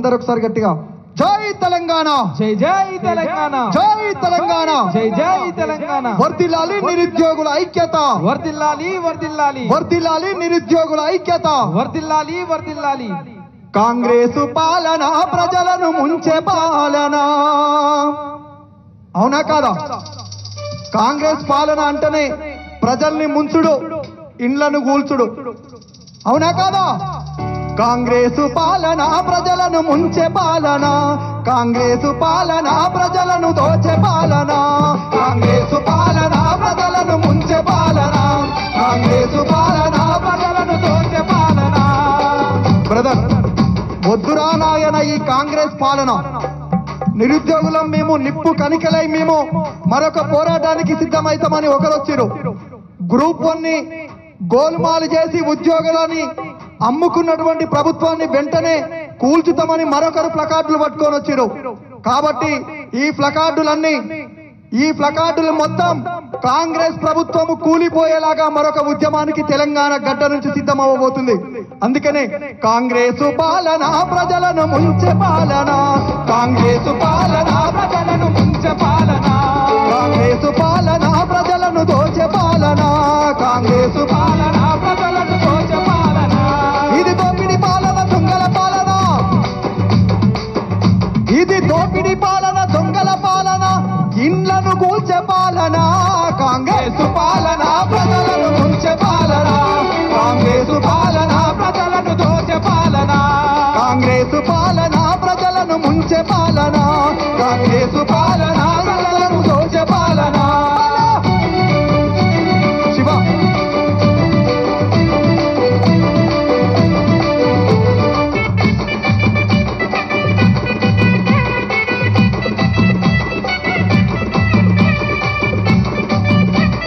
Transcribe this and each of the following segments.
అందరూ ఒకసారి గట్టిగా జై తెలంగాణ, జై జై తెలంగాణ, జై తెలంగాణ, జై జై తెలంగాణ. వర్ధిల్లాలి నిరుద్యోగుల ఐక్యత, వర్ధిల్లాలి వర్ధిల్లాలి, వర్ధిల్లాలి నిరుద్యోగుల ఐక్యత, వర్ధిల్లాలి వర్ధిల్లాలి. కాంగ్రెసు పాలన ప్రజలను ముంచే పాలన. అవునా కాదా? కాంగ్రెస్ పాలన అంటేనే ప్రజల్ని ముంచుడు, ఇండ్లను కూల్చుడు. అవునా కాదా? కాంగ్రెసు పాలన ప్రజలను ముంచే పాలన, కాంగ్రెసు పాలన ప్రజలను దోచే పాలన, కాంగ్రెసు పాలన ప్రజలను ముంచే పాలన, కాంగ్రెసు పాలన ప్రజలను దోచే పాలన. బ్రదర్, వద్దురా నాయన ఈ కాంగ్రెస్ పాలన. నిరుద్యోగులం మేము, నిప్పు కనికలై మేము మరొక పోరాటానికి సిద్ధమైతామని ఒకరొచ్చిరు. గ్రూప్ 1 ని గోల్మాలు చేసి ఉద్యోగులని అమ్ముకున్నటువంటి ప్రభుత్వాన్ని వెంటనే కూల్చుతామని మరొకరు ప్లకార్డులు పట్టుకొని వచ్చారు. కాబట్టి ఈ ప్లకార్డులు మొత్తం కాంగ్రెస్ ప్రభుత్వము కూలిపోయేలాగా మరొక ఉద్యమానికి తెలంగాణ గడ్డ నుంచి సిద్ధమవ్వబోతుంది. అందుకనే కాంగ్రెసు పాలన ప్రజలను ముంచే పాలన, కాంగ్రెసు పాలన ప్రజలను ముంచే పాలన, కాంగ్రెసు పాలన ప్రజలను దోచే పాలన, కాంగ్రెసు పాలన ప్రజలను దోచే పాలన. ఇది దోపిడి పాలన, దొంగల పాలన, ఇది దోపిడి పాలన, దొంగల పాలన, ఇండ్లను కూల్చే పాలన. కాంగ్రెసు పాలన ప్రజలను ముంచే పాలన, కాంగ్రెసు పాలన ప్రజలను దోచే పాలన, కాంగ్రెసు పాలన ప్రజలను ముంచే పాలన, కాంగ్రెసు పాలన ప్రజలను దోచే పాలన. శివ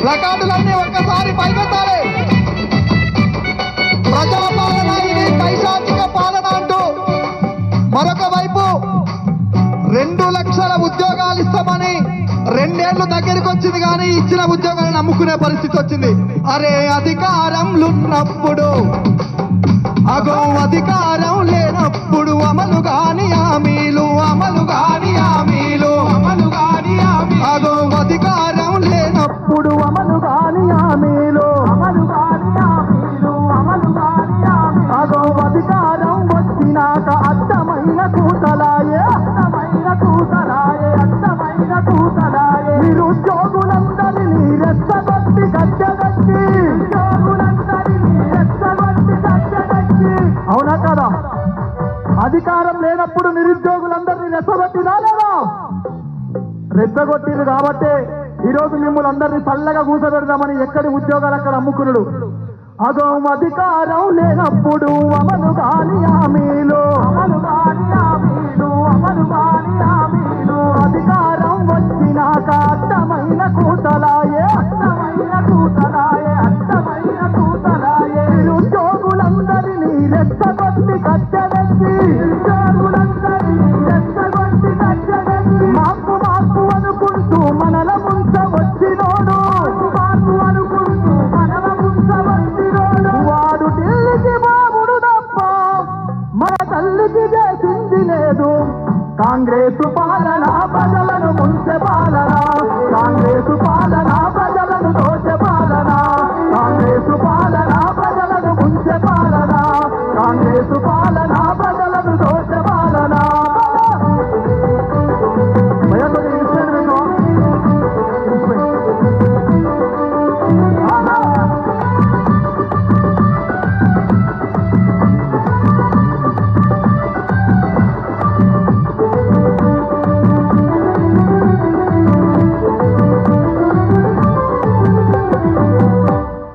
ప్లకార్డులన్నీ ఒక్కసారి పైకెత్తాలి. ప్రజల పాలన ఇది పైశాచిక పాలన అంటూ మరొక వైపు 2 లక్షల ఉద్యోగాలు ఇస్తామని 2 ఏళ్లు దగ్గరికి వచ్చింది, కానీ ఇచ్చిన ఉద్యోగాలను అమ్ముకునే పరిస్థితి వచ్చింది. అరే అధికారంలున్నప్పుడు అగో అధికారం లేనప్పుడు అమలు కాని హామీలు, అమలు కాని హామీలు, అమలు కాని హామీలు, అగో అధికారం లేనప్పుడు అమలు కాని హామీలు, అమలు కాని హామీలు, అమలు కాని హామీలు, అగో అధికారం వచ్చినాక అడ్డమైన కూతలాయే, అడ్డమైన కూతలాయే, అడ్డమైన కూతలాయే. నిరుద్యోగులందరినీ రెచ్చగొట్టి గచ్చగట్టి, నిరుద్యోగులందరినీ రెచ్చగొట్టి గచ్చగట్టి. అవునా కదా? అధికారం లేనప్పుడు నిరుద్యోగులందరినీ రెచ్చగొట్టి రాలేదా? రెచ్చగొట్టిరు కాబట్టే ఈరోజు మిమ్మల్ని అందరినీ చల్లగా కూర్చోబెడదామని ఎక్కడి ఉద్యోగాలు అక్కడ అమ్ముకున్నాడు. అగో అధికారం లేనప్పుడు అమలు కాని హామీలు, అమలు కాని హామీలు, అమలు కాని హామీలు, అధికారం వచ్చినాక అడ్డమైన కూతలాయే, అడ్డమైన కూతలాయే, అడ్డమైన కూతలాయే. నిరుద్యోగులందరినీ రెచ్చగొట్టి కచ్చగట్టి, నిరుద్యోగులందరినీ రెచ్చగొట్టి కచ్చగట్టి. మార్పు మార్పు అనుకుంటూ మనల ముంచ వచ్చినోడు, మార్పు అనుకుంటూ మనల ముంచ వచ్చినోడు, వాడు ఢిల్లీకి బాబుడు తప్ప మన తల్లికి చేసింది లేదు. కాంగ్రెసు పాలన ప్రజలను ముంచే పాలన, కాంగ్రెసు పాలన ప్రజలను దోచే పాలన, కాంగ్రెసు పాలన ప్రజలను ముంచే పాలన, కాంగ్రెసు పాలన ప్రజలను దోచే పాలన.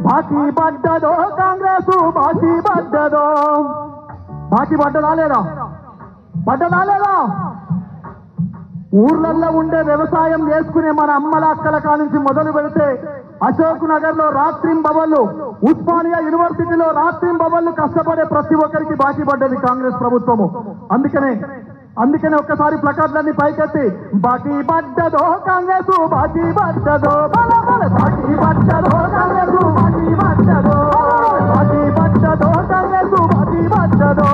బాకీ పడ్డదో కాంగ్రెసు, బాకీ పడ్డదో, బాకీ పడ్డదా లేదా? పడ్డదా లేదా? ఊర్లల్లో ఉండే వ్యవసాయం చేసుకునే మన అమ్మల అక్కల కానుంచి మొదలు పెడితే అశోక్ నగర్ లో రాత్రింబవళ్ళు, ఉస్మానియా యూనివర్సిటీలో రాత్రింబవళ్ళు కష్టపడే ప్రతి ఒక్కరికి బాకీ పడ్డది కాంగ్రెస్ ప్రభుత్వము. అందుకనే ఒక్కసారి ప్లకార్డులన్నీ పైకెత్తి బాకీ పడ్డదో కాంగ్రెసు, బాకీ పడ్డదో, బల బల బాకీ పడ్డదో కాంగ్రెసు, బాకీ పడ్డదో, బాకీ పడ్డదో కాంగ్రెసు, బాకీ పడ్డదో,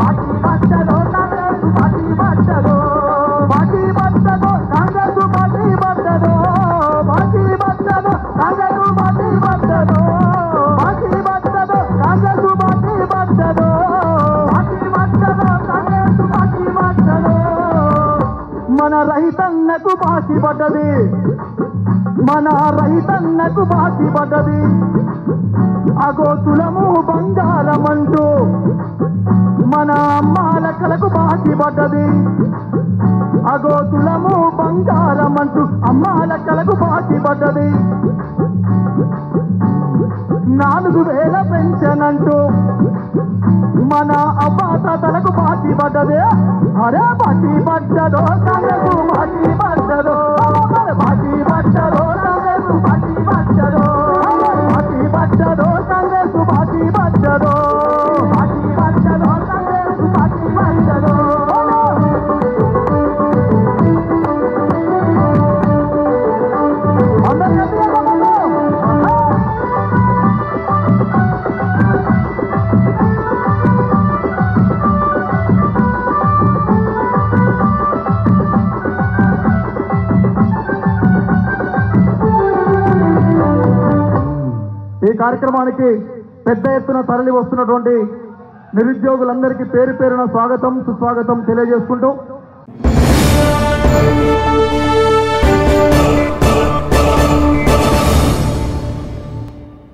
బాకీ పడ్డదో కాంగ్రెసు, బాకీ పడ్డది, మన రైతన్నకు బాకీ పడ్డది. అగో తులము బంగారమంటూ మన అమ్మాల కలకు బాకీ పడ్డది. అగో తులము బంగారమంటూ అమ్మాల కలకు బాకీ పడ్డది. 4000 పెన్షన్ అంటూ మన అవ్వాతాతలకు బాకీ పడ్డదే. అరే బాకీ పడ్డదో కాంగ్రెస్ బాకీ పడ్డదో, బాకీ పడ్డదో కాంగ్రెస్ బాకీ పడ్డదో, బాకీ పడ్డదో కాంగ్రెస్ బాకీ పడ్డదో, బాకీ పడ్డదో కాంగ్రెస్ బాకీ పడ్డదో. ఈ కార్యక్రమానికి పెద్ద ఎత్తున తరలి వస్తున్నటువంటి నిరుద్యోగులందరికీ పేరు పేరున స్వాగతం సుస్వాగతం తెలియజేసుకుంటూ